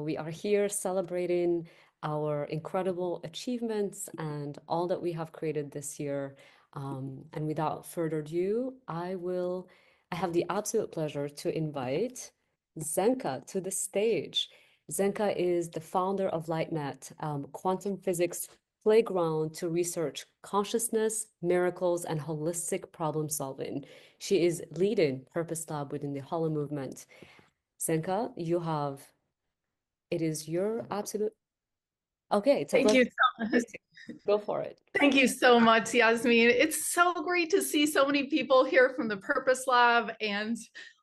We are here celebrating our incredible achievements and all that we have created this year. And without further ado, I have the absolute pleasure to invite Zenka to the stage. Zenka is the founder of LightNet, quantum physics playground to research consciousness, miracles, and holistic problem solving. She is leading Purpose Lab within the Holomovement. Zenka, it is your absolute, okay, it's a Thank you. pleasure. Go for it. Thank you so much, Yasmin. It's so great to see so many people here from the Purpose Lab and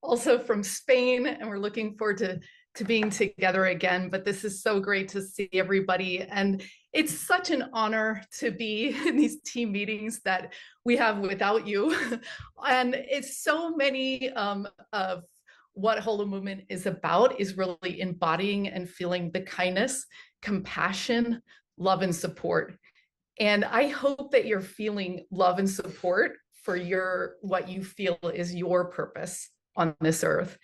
also from Spain. And we're looking forward to being together again. But this is so great to see everybody. And it's such an honor to be in these team meetings that we have without you. And it's so many of what Holomovement is about is really embodying and feeling the kindness, compassion, love, and support. And I hope that you're feeling love and support for what you feel is your purpose on this earth.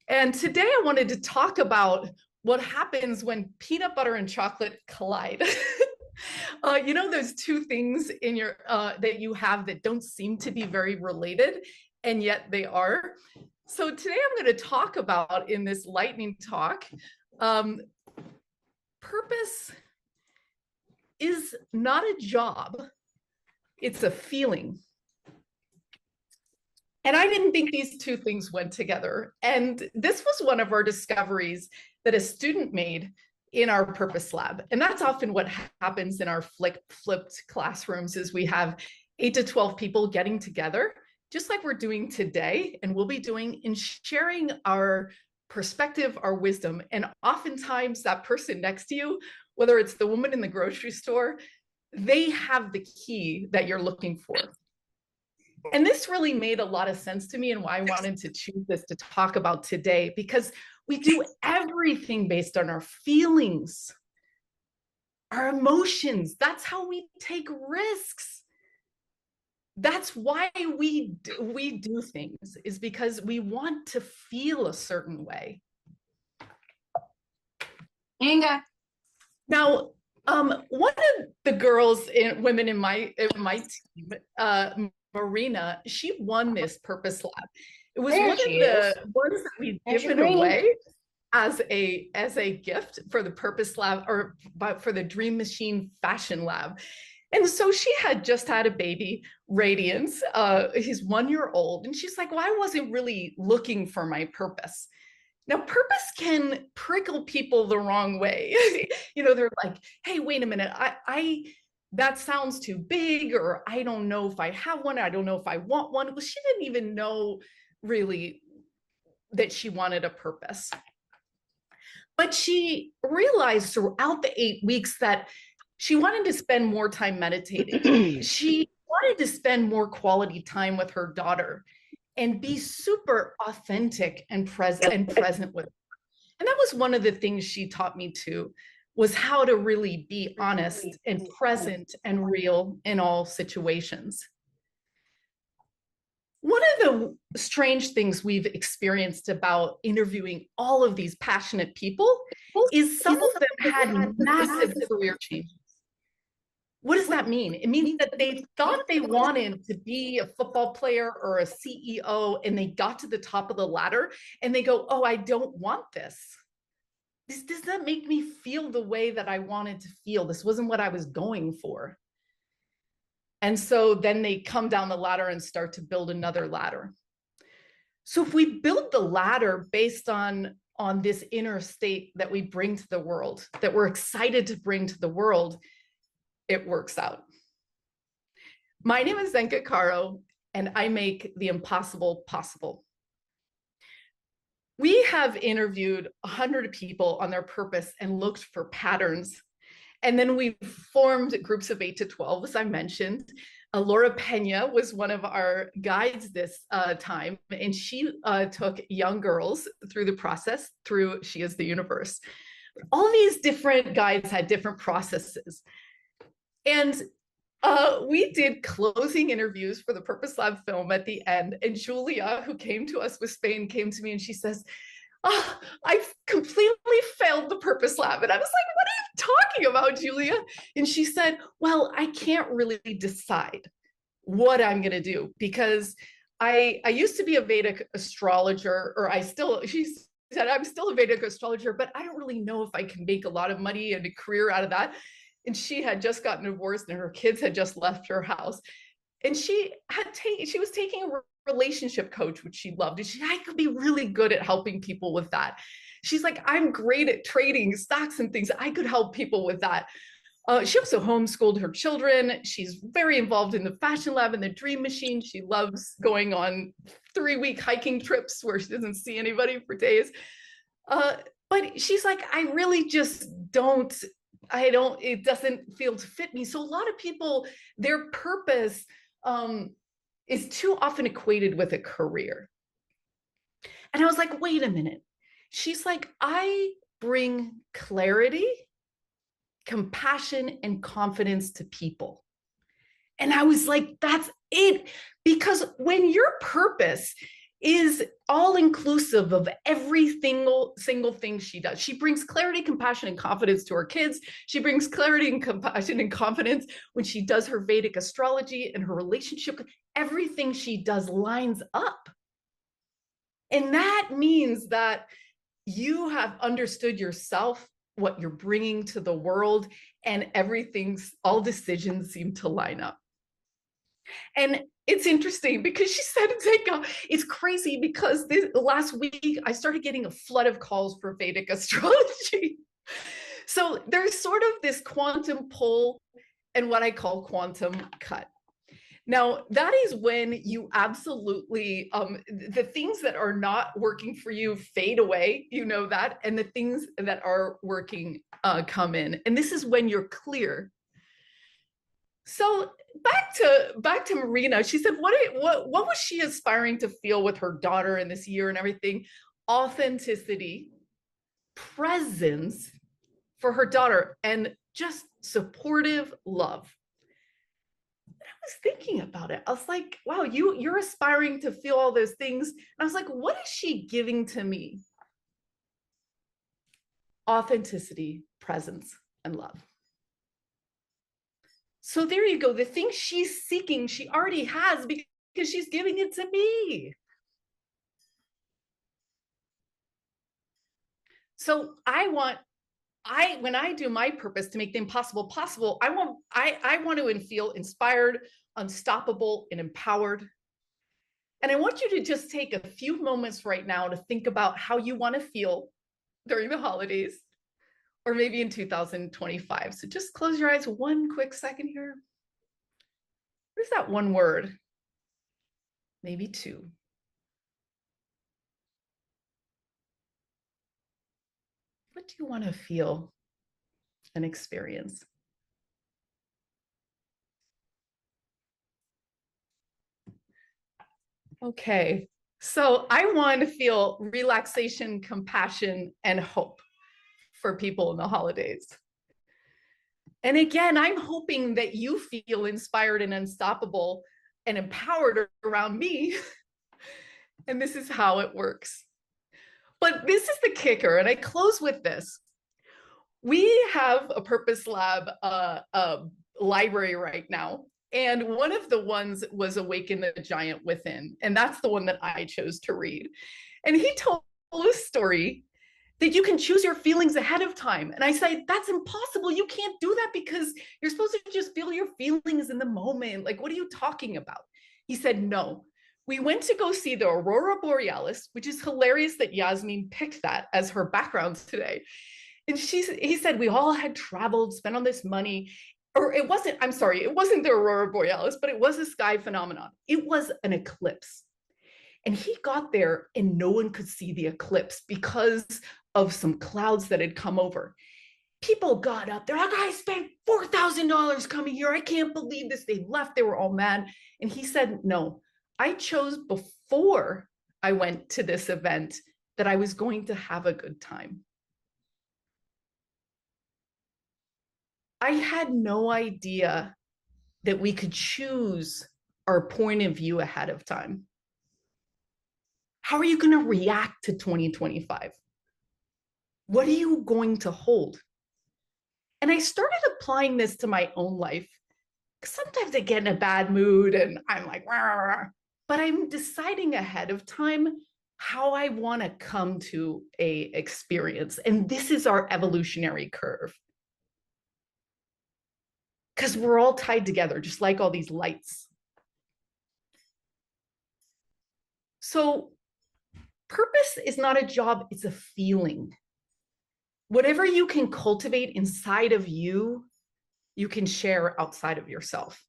And today I wanted to talk about what happens when peanut butter and chocolate collide. You know, those two things in your that you have that don't seem to be very related, and yet they are. So today I'm going to talk about, in this lightning talk, purpose is not a job, it's a feeling. And I didn't think these two things went together. And this was one of our discoveries that a student made in our Purpose Lab. And that's often what happens in our flipped classrooms, is we have 8 to 12 people getting together, just like we're doing today, and we'll be doing, in sharing our perspective, our wisdom. And oftentimes that person next to you, whether it's the woman in the grocery store, they have the key that you're looking for. And this really made a lot of sense to me, and why I wanted to choose this to talk about today, because we do everything based on our feelings, our emotions. That's how we take risks. That's why we do things, is because we want to feel a certain way. Inga. Now, one of the girls and women in my team, Marina, she won this Purpose Lab. It was one of the ones that we've given away as a gift for the Purpose Lab, or for the Dream Machine Fashion Lab. And so she had just had a baby, Radiance. He's 1 year old, and she's like, well, I wasn't really looking for my purpose. Now, purpose can prickle people the wrong way. You know, they're like, hey, wait a minute, that sounds too big, or I don't know if I have one, I don't know if I want one. Well, she didn't even know really that she wanted a purpose. But she realized throughout the 8 weeks that she wanted to spend more time meditating. She wanted to spend more quality time with her daughter and be super authentic and present with her. And that was one of the things she taught me too, was how to really be honest and present and real in all situations. One of the strange things we've experienced about interviewing all of these passionate people is some of them had massive career changes. What does that mean? It means that they thought they wanted to be a football player or a CEO, and they got to the top of the ladder and they go, oh, I don't want this. This does not make me feel the way that I wanted to feel. This wasn't what I was going for. And so then they come down the ladder and start to build another ladder. So if we build the ladder based on this inner state that we bring to the world, that we're excited to bring to the world, it works out. My name is Zenka Caro, and I make the impossible possible. We have interviewed 100 people on their purpose and looked for patterns. And then we formed groups of 8 to 12, as I mentioned. Laura Pena was one of our guides this time, and she took young girls through the process, through She Is the Universe. All these different guides had different processes. And we did closing interviews for the Purpose Lab film at the end. And Julia, who came to us with Spain, came to me and she says, oh, I've completely failed the Purpose Lab. And I was like, what are you talking about, Julia? And she said, well, I can't really decide what I'm going to do because I used to be a Vedic astrologer, or she said, I'm still a Vedic astrologer, but I don't really know if I can make a lot of money and a career out of that. And she had just gotten divorced and her kids had just left her house. And she was taking a relationship coach, which she loved. And I could be really good at helping people with that. She's like, I'm great at trading stocks and things. I could help people with that. She also homeschooled her children. She's very involved in the fashion lab and the dream machine. She loves going on 3-week hiking trips where she doesn't see anybody for days. But she's like, I really just it doesn't feel to fit me. So a lot of people, their purpose is too often equated with a career. And I was like, wait a minute. She's like, I bring clarity, compassion, and confidence to people. And I was like, that's it. Because when your purpose is all inclusive of every single thing she does, she brings clarity, compassion, and confidence to her kids. She brings clarity and compassion and confidence when she does her Vedic astrology and her relationship. Everything she does lines up. And that means that you have understood yourself, what you're bringing to the world, and all decisions seem to line up. And it's interesting because she said, Zenka, it's crazy because last week I started getting a flood of calls for Vedic astrology. So there's sort of this quantum pull and what I call quantum cut. Now, that is when you absolutely, the things that are not working for you fade away, you know that, and the things that are working come in. And this is when you're clear. So back to Marina, she said, what was she aspiring to feel with her daughter in this year and everything? Authenticity, presence for her daughter, and just supportive love. I was thinking about it. I was like, wow, you're aspiring to feel all those things. And I was like, what is she giving to me? Authenticity, presence, and love. So there you go. The thing she's seeking, she already has because she's giving it to me. So when I do my purpose to make the impossible possible, I want to feel inspired, unstoppable, and empowered. And I want you to just take a few moments right now to think about how you want to feel during the holidays, or maybe in 2025. So just close your eyes one quick second here. Where's that one word? Maybe two. What do you want to feel and experience? Okay, so I want to feel relaxation, compassion, and hope for people in the holidays. And again, I'm hoping that you feel inspired and unstoppable and empowered around me. And this is how it works. But this is the kicker, and I close with this. We have a Purpose Lab library right now. And one of the ones was Awaken the Giant Within. And that's the one that I chose to read. And he told a story that you can choose your feelings ahead of time. And I said, that's impossible. You can't do that because you're supposed to just feel your feelings in the moment. Like, what are you talking about? He said, no. We went to go see the Aurora Borealis, which is hilarious that Yasmin picked that as her background today. And he said, we all had traveled, spent all this money, or it wasn't the Aurora Borealis, but it was a sky phenomenon. It was an eclipse. And he got there and no one could see the eclipse because of some clouds that had come over. People got up. They're like, I spent $4,000 coming here. I can't believe this. They left. They were all mad. And he said, no, I chose before I went to this event that I was going to have a good time. I had no idea that we could choose our point of view ahead of time. How are you going to react to 2025? What are you going to hold? And I started applying this to my own life. Sometimes I get in a bad mood and I'm like, rah, rah, rah. But I'm deciding ahead of time how I want to come to a experience. And this is our evolutionary curve. Because we're all tied together, just like all these lights. So purpose is not a job, it's a feeling. Whatever you can cultivate inside of you, you can share outside of yourself.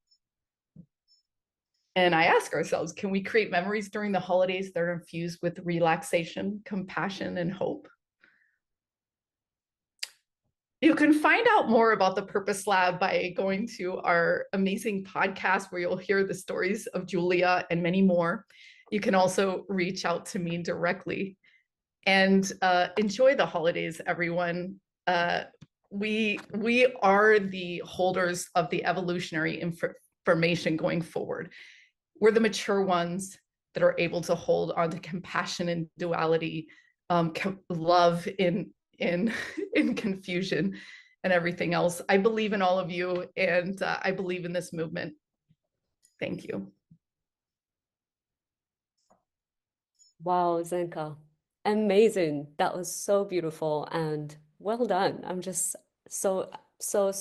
And I ask ourselves, can we create memories during the holidays that are infused with relaxation, compassion, and hope? You can find out more about the Purpose Lab by going to our amazing podcast where you'll hear the stories of Julia and many more. You can also reach out to me directly. And enjoy the holidays, everyone. We are the holders of the evolutionary information going forward. We're the mature ones that are able to hold on to compassion and duality, love in in confusion, and everything else. I believe in all of you, and I believe in this movement. Thank you. Wow, Zenka, amazing. That was so beautiful and well done. I'm just so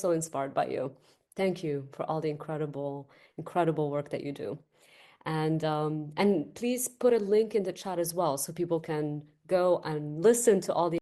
inspired by you. Thank you for all the incredible work that you do. And please put a link in the chat as well so people can go and listen to all the